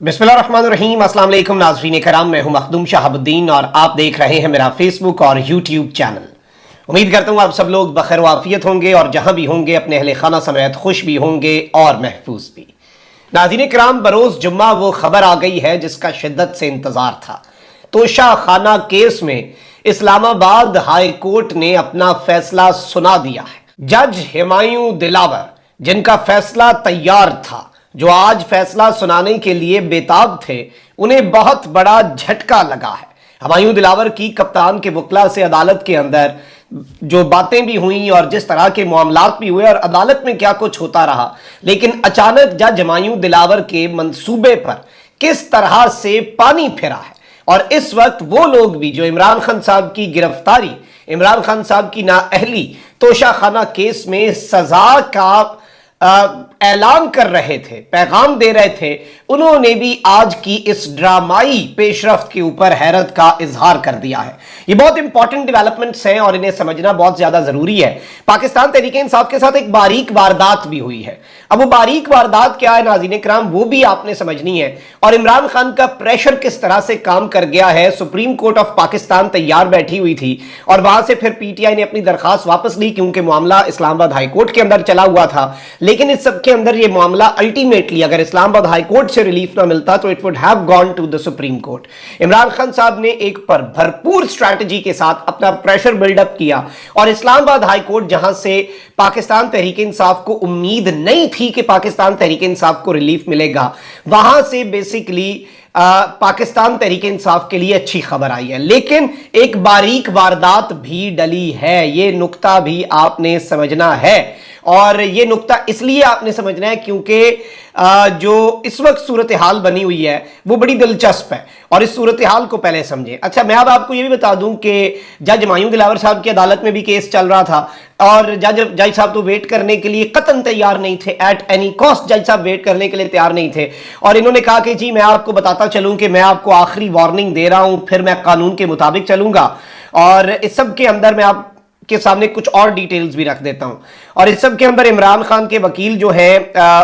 बिस्मिल्लाहिर्रहमानिर्रहीम। अस्सलाम वालेकुम नाज़रीन कराम, मैं हूं मखदूम शहाबुद्दीन और आप देख रहे हैं मेरा फेसबुक और यूट्यूब चैनल। उम्मीद करता हूं आप सब लोग बखैर वाफियत होंगे और जहां भी होंगे अपने अहले खाना समेत खुश भी होंगे और महफूज भी। नाज़रीन कराम, बरोज़ जुम्मा वो खबर आ गई है जिसका शिद्दत से इंतजार था। तोशा खाना केस में इस्लामाबाद हाई कोर्ट ने अपना फैसला सुना दिया है। जज हुमायूं दिलावर, जिनका फैसला तैयार था, जो आज फैसला सुनाने के लिए बेताब थे, उन्हें बहुत बड़ा झटका लगा है। हुमायूं दिलावर की कप्तान के वकला से अदालत के अंदर जो बातें भी हुई और जिस तरह के मामलात भी हुए और अदालत में क्या कुछ होता रहा, लेकिन अचानक जज हुमायूं दिलावर के मंसूबे पर किस तरह से पानी फिरा है। और इस वक्त वो लोग भी जो इमरान खान साहब की गिरफ्तारी, इमरान खान साहब की नाअहली तोशा खाना केस में सजा का ऐलान कर रहे थे, पैगाम दे रहे थे, उन्होंने भी आज की इस ड्रामाई पेशरफ्त के ऊपर हैरत का इजहार कर दिया है। ये बहुत इंपॉर्टेंट डेवलपमेंट्स हैं और इन्हें समझना बहुत ज्यादा जरूरी है। पाकिस्तान तहरीक-ए-इंसाफ के साथ एक बारीक वारदात भी हुई है। अब वो बारीक वारदात क्या है नाज़रीन इकराम, वो भी आपने समझनी है। और इमरान खान का प्रेशर किस तरह से काम कर गया है। सुप्रीम कोर्ट ऑफ पाकिस्तान तैयार बैठी हुई थी और वहां से फिर पीटीआई ने अपनी दरखास्त वापस ली क्योंकि मामला इस्लामाबाद हाई कोर्ट के अंदर चला हुआ था। लेकिन इस सब के अंदर ये मामला अल्टीमेटली अगर इस्लामाबाद हाई कोर्ट से रिलीफ ना मिलता तो it would have gone to the supreme court. Imran Khan साहब ने एक पर भरपूर स्ट्रैटेजी के साथ अपना प्रेशर बिल्डअप किया और इस्लामाबाद हाई कोर्ट, जहां से पाकिस्तान तहरीक इंसाफ को उम्मीद नहीं थी कि पाकिस्तान तहरीक इंसाफ को रिलीफ मिलेगा, वहां से बेसिकली पाकिस्तान तहरीक इंसाफ के लिए अच्छी खबर आई है। लेकिन एक बारीक वारदात भी डली है, यह नुक्ता भी आपने समझना है। और ये नुक्ता इसलिए आपने समझना है क्योंकि जो इस वक्त सूरत हाल बनी हुई है वो बड़ी दिलचस्प है और इस सूरत हाल को पहले समझें। अच्छा, मैं अब आपको ये भी बता दूं कि जज हुमायूं दिलावर साहब की अदालत में भी केस चल रहा था और जज साहब तो वेट करने के लिए कतन तैयार नहीं थे। एट एनी कॉस्ट जज साहब वेट करने के लिए तैयार नहीं थे और इन्होंने कहा कि जी मैं आपको बताता चलूं कि मैं आपको आखिरी वार्निंग दे रहा हूं, फिर मैं कानून के मुताबिक चलूंगा। और इस सब के अंदर मैं आप के सामने कुछ और डिटेल्स भी रख देता हूं। और इस सब के अंदर इमरान खान के वकील जो है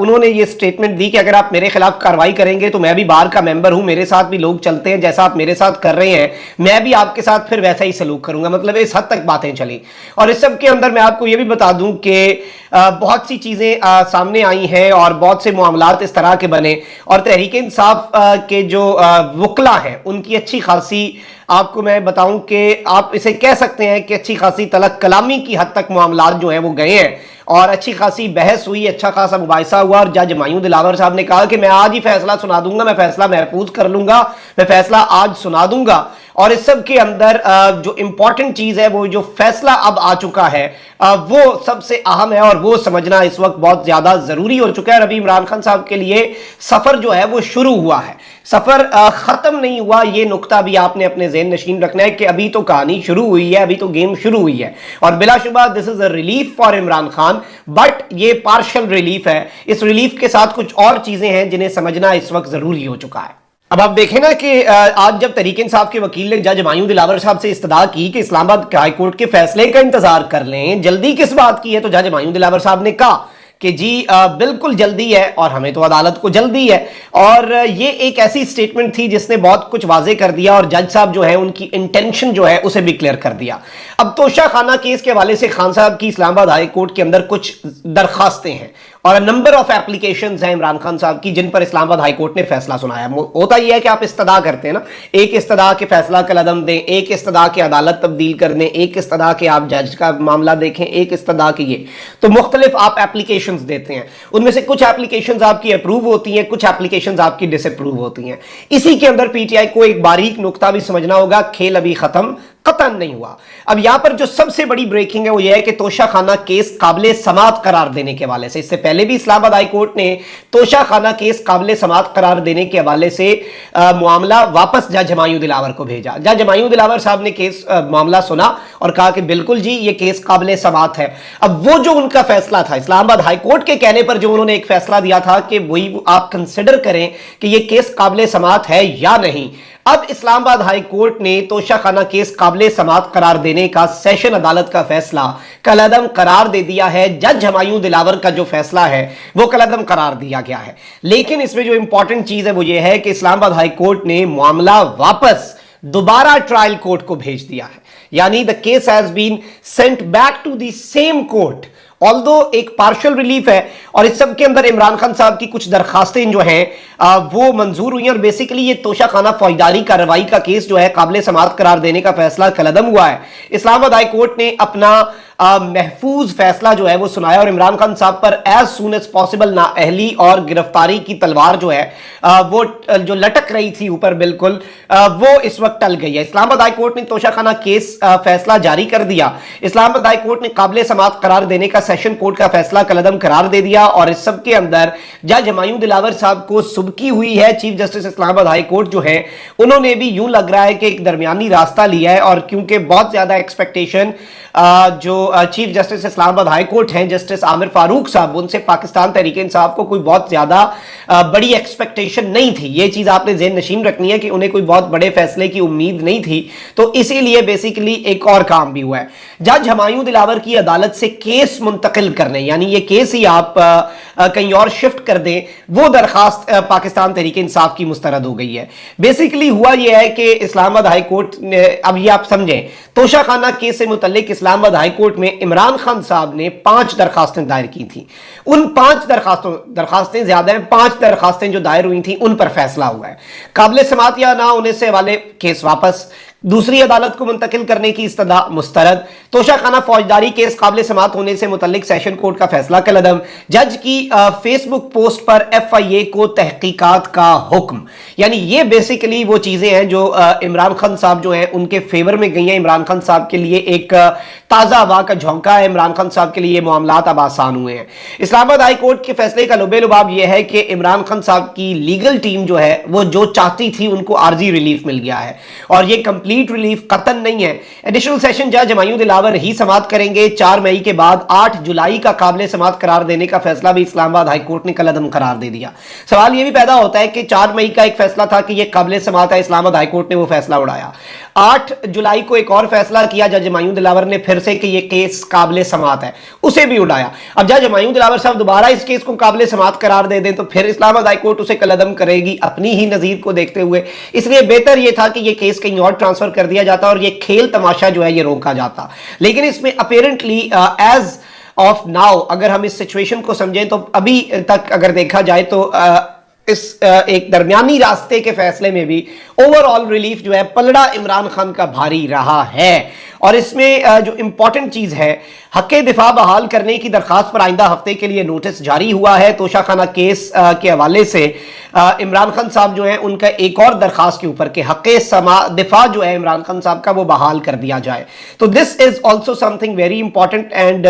उन्होंने ये स्टेटमेंट दी कि अगर आप मेरे खिलाफ कार्रवाई करेंगे तो मैं भी बार का मेंबर हूं, मेरे साथ भी लोग चलते हैं, जैसा आप मेरे साथ कर रहे हैं मैं भी आपके साथ फिर वैसा ही सलूक करूंगा। मतलब इस हद तक बातें चली। और इस सब के अंदर मैं आपको ये भी बता दूं कि बहुत सी चीजें सामने आई हैं और बहुत से मामलात इस तरह के बने और तहरीक इंसाफ के जो वकला हैं उनकी अच्छी खासी, आपको मैं बताऊं कि आप इसे कह सकते हैं कि अच्छी खासी तलक कलामी की हद तक मामलात जो हैं वो गए हैं और अच्छी खासी बहस हुई, अच्छा खासा मुबाहिसा हुआ। और जज हुमायूं दिलावर साहब ने कहा कि मैं आज ही फैसला सुना दूंगा, मैं फैसला महफूज कर लूंगा, मैं फैसला आज सुना दूंगा। और इस सब के अंदर जो इंपॉर्टेंट चीज है, वो जो फैसला अब आ चुका है वो सबसे अहम है और वो समझना इस वक्त बहुत ज्यादा जरूरी हो चुका है। अभी इमरान खान साहब के लिए सफर जो है वो शुरू हुआ है, सफर खत्म नहीं हुआ। ये नुक्ता भी आपने अपने ज़हन नशीन रखना है कि अभी तो कहानी शुरू हुई है, अभी तो गेम शुरू हुई है। और बिलाशुबा this is a relief for Imran Khan, but ये पार्शियल रिलीफ है। इस रिलीफ के साथ कुछ और चीजें हैं जिन्हें समझना इस वक्त जरूरी हो चुका है। अब आप देखें ना कि आज जब तहरीक इंसाफ के वकील ने जज हुमायूं दिलावर साहब से इस्तदा की कि इस्लामाबाद हाई कोर्ट के फैसले का इंतजार कर लें, जल्दी किस बात की है, तो जज हुमायूं दिलावर साहब ने कहा कि जी बिल्कुल जल्दी है और हमें तो अदालत को जल्दी है। और ये एक ऐसी स्टेटमेंट थी जिसने बहुत कुछ वाजे कर दिया और जज साहब जो है उनकी इंटेंशन जो है उसे भी क्लियर कर दिया। अब तोशा खाना केस के हवाले से खान साहब की इस्लामाबाद हाई कोर्ट के अंदर कुछ दरखास्तें हैं और नंबर ऑफ एप्लीकेशंस हैं इमरान खान साहब की जिन पर इस्लामाबाद हाई कोर्ट ने फैसला सुनाया। होता यह है कि आप इस्तदा करते हैं ना, एक इस्तदा के फैसला कलदम दें, एक इस्तदा के अदालत तब्दील कर दें, एक इस्तदा के आप जज का मामला देखें, एक इस्तदा के ये, तो मुख्तलिफ आप एप्लीकेशंस देते हैं। उनमें से कुछ एप्लीकेशंस आपकी अप्रूव होती हैं, कुछ एप्लीकेशंस आपकी डिसअप्रूव होती हैं। इसी के अंदर पीटीआई को एक बारीक नुक्ता भी समझना होगा, खेल अभी खत्म कतन नहीं हुआ। अब यहां पर जो सबसे बड़ी ब्रेकिंग है वो यह है कि तोशा खाना केस काबिले समात करार देने के हवाले से, इससे पहले भी इस्लामाबाद हाई कोर्ट ने तोशा खाना केस काबिले समात करार देने के हवाले से मामला वापस जज हुमायूं दिलावर को भेजा। जज हुमायूं दिलावर साहब ने केस मामला सुना और कहा कि बिल्कुल जी ये केस काबिले समात है। अब वो जो उनका फैसला था, इस्लामाबाद हाई कोर्ट के कहने पर जो उन्होंने एक फैसला दिया था कि वही आप कंसिडर करें कि ये केस काबिले समात है या नहीं, अब इस्लामाबाद हाई कोर्ट ने तोशाखाना केस काबिल समाअत करार देने का सेशन अदालत का फैसला कलअदम करार दे दिया है। जज हुमायूं दिलावर का जो फैसला है वो कलअदम करार दिया गया है। लेकिन इसमें जो इंपॉर्टेंट चीज है वो ये है कि इस्लामाबाद हाई कोर्ट ने मामला वापस दोबारा ट्रायल कोर्ट को भेज दिया है, यानी the case has been sent back to the same court. Although एक पार्शियल रिलीफ है और इस सब के अंदर इमरान खान साहब की कुछ दरखास्तें जो हैं वो मंजूर हुई हैं और बेसिकली ये तोशाखाना फौजदारी कार्रवाई का केस जो है काबिल समाअत करार देने का फैसला कलअदम हुआ है। इस्लामाबाद हाई कोर्ट ने अपना महफूज फैसला जो है वो सुनाया और इमरान खान साहब पर एज सून एज पॉसिबल नाअहली और गिरफ्तारी की तलवार जो है वो जो लटक रही थी ऊपर बिल्कुल वो इस वक्त टल गई है। इस्लामाबाद हाई कोर्ट ने तोशाखाना केस फैसला जारी कर दिया। इस्लामाबाद हाई कोर्ट ने काबिल समाअत करार देने का सेशन कोर्ट का फैसला कलअदम करार दे दिया और इस सब के अंदर जज हुमायूं दिलावर साहब को सुबकी हुई है। Chief justice Islamabad high court जो है उन्होंने भी यूं लग रहा है कि एक दरमियानी रास्ता लिया है और क्योंकि बहुत ज्यादा एक्सपेक्टेशन जो chief justice Islamabad high court हैं जस्टिस आमिर फारूक साहब, उनसे पाकिस्तान तहरीक इंसाफ को कोई बहुत ज्यादा बड़ी एक्सपेक्टेशन नहीं थी। ये चीज आपने ज़हन नशीन रखनी है कि उन्हें कोई बहुत बड़े फैसले की उम्मीद नहीं थी, तो इसीलिए बेसिकली एक और काम भी हुआ है। जज हुमायूं दिलावर की अदालत से केस मुंतकिल करने, यानी ये केस ही आप कहीं और शिफ्ट कर दें, वो दरखास्त पाकिस्तान तहरीक इंसाफ की मुस्तरद हो गई है। बेसिकली हुआ यह है कि इस्लामाबाद हाई कोर्ट ने, अब ये आप समझें, तोशाखाना केस से मुतल्लिक इस्लामाबाद हाई कोर्ट में इमरान खान साहब ने 5 दरखास्तें दायर की थी। उन 5 दरखास्तें ज्यादा हैं, 5 दरखास्तें जो दायर हुई थी उन पर फैसला हुआ है। काबिल समाअत या ना होने से वाले केस वापस, दूसरी अदालत को मुंतकिल करने की इस्तदा मुस्तरद, तोशाखाना फौजदारी केस काबिल समाअत होने से मुतल्लिक सेशन कोर्ट का फैसला कलअदम, जज की फेसबुक पोस्ट पर FIA को तहकीकात का हुक्म। यानी ये बेसिकली वो चीजें हैं जो इमरान खान साहब जो हैं उनके फेवर में गई हैं। इमरान खान साहब के लिए एक ताजा हवा का झोंका है। इमरान खान साहब के लिए ये मामलात अब आसान हुए हैं। इस्लामाबाद हाई कोर्ट के फैसले का लुबे-लुबाब यह है कि इमरान खान साहब की लीगल टीम जो है वो जो चाहती थी उनको आर्जी रिलीफ मिल गया है और ये कंप्लीट रिलीफ कतन नहीं है। एडिशनल सेशन जज हुमायूं दिलावर ही समाअत करेंगे। 4 मई के बाद 8 जुलाई का काबिल समाअत करार देने का फैसला भी इस्लामाबाद हाई कोर्ट ने कलअदम करार दे दिया। सवाल यह भी पैदा होता है कि 4 मई का एक फैसला था कि यह काबिल समाअत है, इस्लामाबाद हाई कोर्ट ने वो फैसला उड़ाया। 8 जुलाई को एक और फैसला किया जज हुमायूं दिलावर ने फिर से कि यह केस काबिल समाअत है, उसे भी उड़ाया। अब जज हुमायूं दिलावर साहब दोबारा इस केस को काबिल समाअत करार दे दें तो फिर इस्लामाबाद हाई कोर्ट उसे कलअदम करेगी अपनी ही नजीर को देखते हुए। इसलिए बेहतर यह था कि यह केस कहीं और ट्रांसफर कर दिया जाता और ये खेल तमाशा जो है ये रोका जाता। लेकिन इसमें अपेरेंटली एज ऑफ नाउ अगर हम इस सिचुएशन को समझें तो अभी तक अगर देखा जाए तो इस एक दरमियानी रास्ते के फैसले में भी ओवरऑल रिलीफ जो है पलड़ा इमरान खान का भारी रहा है। और इसमें जो इंपॉर्टेंट चीज है, हक़ दिफा बहाल करने की दरखास्त पर आइंदा हफ्ते के लिए नोटिस जारी हुआ है। तोशाखाना केस के हवाले से इमरान खान साहब जो है उनका एक और दरखास्त के ऊपर कि हक़ दिफा जो है इमरान खान साहब का वो बहाल कर दिया जाए। तो this is also something very important and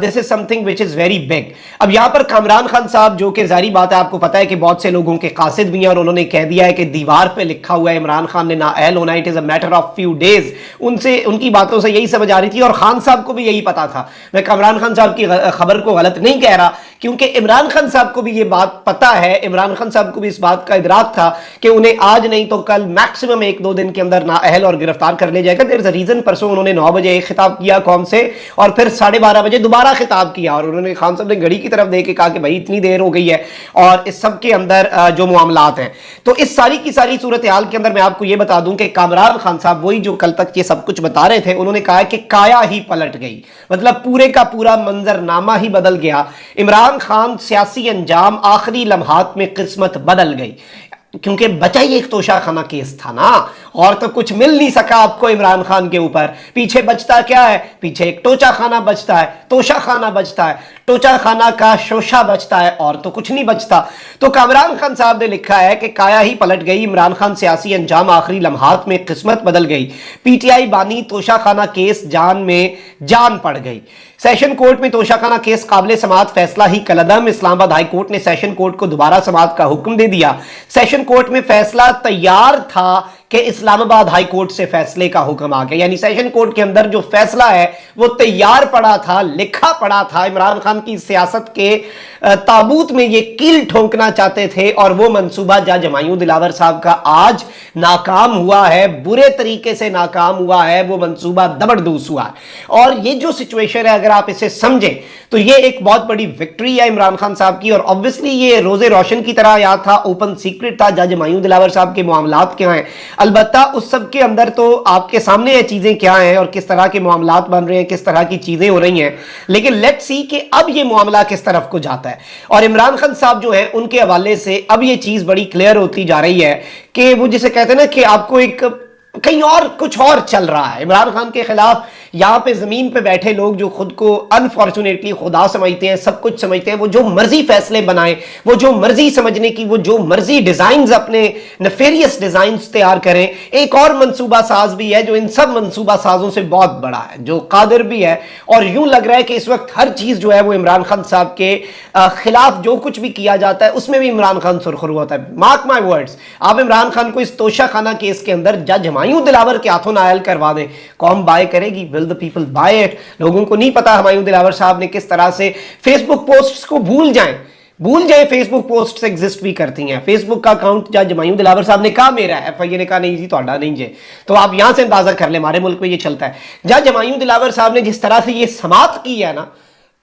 this is something which is very big. अब यहां पर कामरान खान साहब जो कि जारी बात है, आपको पता है कि बहुत से लोगों के कासिद भी हैं और उन्होंने कह दिया है कि दीवार पे लिखा हुआ है इमरान खान ने नाअहल होना, it is a matter of few days. उनसे उनकी बातों से यही समझ आ रही थी और खान साहब को भी यही पता था। मैं कामरान खान साहब की खबर को गलत नहीं कह रहा क्योंकि इमरान खान साहब को भी ये बात पता है। इमरान खान साहब को भी इस बात का इदराक था कि उन्हें आज नहीं तो कल मैक्सिमम 1-2 दिन के अंदर नाअहल और गिरफ्तार कर लिया जाएगा। There is a reason. परसों उन्होंने 9 बजे एक खिताब किया कौम से और फिर 12:30 बजे दोबारा खिताब किया और उन्होंने खान साहब ने घड़ी की तरफ देख के कहा कि भाई इतनी देर हो गई है और इस सब के अंदर जो मामलात हैं। तो इस सारी की सारी सूरत हाल के अंदर मैं आपको ये बता दूं कि कामरान खान साहब वही जो कल तक ये सब कुछ बता रहे थे, उन्होंने कहा कि काया ही पलट गई, मतलब पूरे का पूरा मंजरनामा ही बदल गया। इमरान खान सियासी अंजाम आखिरी लम्हात में किस्मत बदल गई क्योंकि बचा ही एक तोशाखाना केस था ना, और तो कुछ मिल नहीं सका आपको इमरान खान के ऊपर। पीछे बचता क्या है? पीछे एक तोशाखाना बचता है, तोशाखाना बचता है, तोशाखाना का शोशा बचता है और तो कुछ नहीं बचता। तो कामरान खान साहब ने लिखा है कि काया ही पलट गई, इमरान खान सियासी अंजाम आखिरी लम्हात में किस्मत बदल गई, PTI बानी तोशाखाना केस जान में जान पड़ गई। सेशन कोर्ट में तोशाखाना केस काबिल समाअत, फैसला ही कलअदम। इस्लामाबाद हाई कोर्ट ने सेशन कोर्ट को दोबारा समाअत का हुक्म दे दिया। सेशन कोर्ट में फैसला तैयार था कि इस्लामाबाद हाई कोर्ट से फैसले का हुक्म आ गया, यानी सेशन कोर्ट के अंदर जो फैसला है वो तैयार पड़ा था, लिखा पड़ा था। इमरान खान की सियासत के ताबूत में ये कील ठोंकना चाहते थे और वो मंसूबा जज हुमायूं दिलावर साहब का आज नाकाम हुआ है, बुरे तरीके से नाकाम हुआ है। वो मंसूबा दबड़दूस हुआ है और ये जो सिचुएशन है, अगर आप इसे समझें तो ये एक बहुत बड़ी विक्ट्री है इमरान खान साहब की। और ऑब्वियसली ये रोजे रोशन की तरह याद था, ओपन सीक्रेट था जज हुमायूं दिलावर साहब के मामलात क्या हैं। अलबत्ता उस सब के अंदर तो आपके सामने ये चीजें क्या हैं और किस तरह के मामलात बन रहे हैं, किस तरह की चीजें हो रही हैं। लेकिन लेट्स सी कि अब ये मामला किस तरफ को जाता है। और इमरान खान साहब जो है उनके हवाले से अब ये चीज बड़ी क्लियर होती जा रही है कि वो जिसे कहते हैं ना कि आपको एक कहीं और कुछ और चल रहा है। इमरान खान के खिलाफ यहां पे जमीन पे बैठे लोग जो खुद को अनफॉर्चुनेटली खुदा समझते हैं, सब कुछ समझते हैं, वो जो मर्जी फैसले बनाएं, वो जो मर्जी समझने की, वो जो मर्जी डिजाइन अपने नफेरियस डिजाइन तैयार करें। एक और मंसूबा साज भी है जो इन सब मंसूबा साजों से बहुत बड़ा है, जो कादिर भी है। और यूं लग रहा है कि इस वक्त हर चीज जो है वो इमरान खान साहब के खिलाफ जो कुछ भी किया जाता है उसमें भी इमरान खान सुरखरू होता है। मार्क माई वर्ड्स, आप इमरान खान को इस तोशाखाना केस के अंदर जज हुमायूं दिलावर के हाथों नायल करवा दें, कौम बाय करेगी? Will the people buy it? लोगों को नहीं पता हुमायूं दिलावर साहब ने किस तरह से फेसबुक पोस्ट्स को भूल जाए फेसबुक पोस्ट एग्जिस्ट भी करती हैं। फेसबुक का अकाउंट जज हुमायूं दिलावर साहब ने कहा मेरा है, एफआईए ने कहा नहीं जी ਤੁਹਾਡਾ नहीं जे। तो आप यहां से अंदाजा कर ले, हमारे मुल्क में ये चलता है। जज हुमायूं दिलावर साहब ने जिस तरह से ये समाअत की है ना,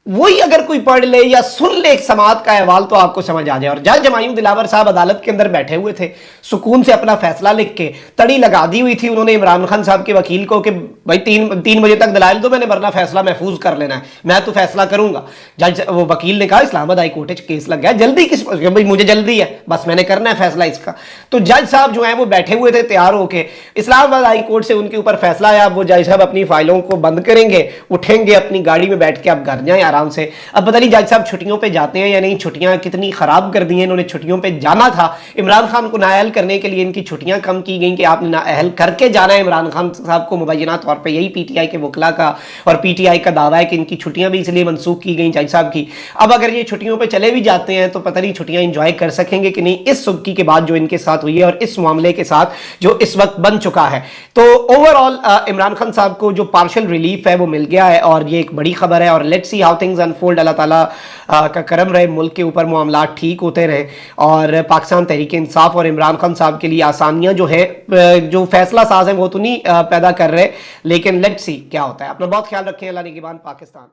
वही अगर कोई पढ़ ले या सुन ले एक समाअत का अहवाल तो आपको समझ आ जाए। और जज हुमायूं दिलावर साहब अदालत के अंदर बैठे हुए थे, सुकून से अपना फैसला लिख के तड़ी लगा दी हुई थी उन्होंने इमरान खान साहब के वकील को कि भाई तीन बजे तक दलाइल दो, मैंने वरना फैसला महफूज कर लेना है, मैं तो फैसला करूंगा। वो वकील ने कहा इस्लामाबाद हाई कोर्ट केस लग गया, जल्दी किस, भाई मुझे जल्दी है, बस मैंने करना है फैसला इसका। तो जज साहब जो है वो बैठे हुए थे तैयार होके, इस्लामाबाद हाई कोर्ट से उनके ऊपर फैसला आया। वो जज साहब अपनी फाइलों को बंद करेंगे, उठेंगे अपनी गाड़ी में बैठ के आप घर जाएं आराम से। अब पता नहीं जज साहब छुट्टियों पे जाते हैं या नहीं, छुट्टियां कितनी खराब कर दी हैं इन्होंने, छुट्टियों पे जाना था। इमरान खान को नाअहल करने के लिए इनकी छुट्टियां कम की गई कि आपने नाअहल करके जाना है इमरान खान साहब को। मुबैना तौर पे यही पीटीआई के वकला का और पीटीआई का दावा है कि इनकी छुट्टियां भी इसलिए मनसूख की गई जज साहब की। अब अगर ये छुट्टियों पर चले भी जाते हैं तो पता नहीं छुट्टियां इंजॉय कर सकेंगे कि नहीं, इस सुबकी के बाद जो इनके साथ हुई है और इस मामले के साथ जो इस वक्त बन चुका है। तो ओवरऑल इमरान खान साहब को जो पार्शियल रिलीफ है वो मिल गया है और ये एक बड़ी खबर है। और let's see how things unfold. अल्लाह ताला का करम रहे, मुल्क के ऊपर मामला ठीक होते रहे और पाकिस्तान तहरीक इंसाफ और इमरान खान साहब के लिए आसानियां जो है, जो फैसला साज है वो तो नहीं पैदा कर रहे, लेकिन लेट्स सी क्या होता है। अपना बहुत ख्याल रखें। अल्लाह निगहबान पाकिस्तान।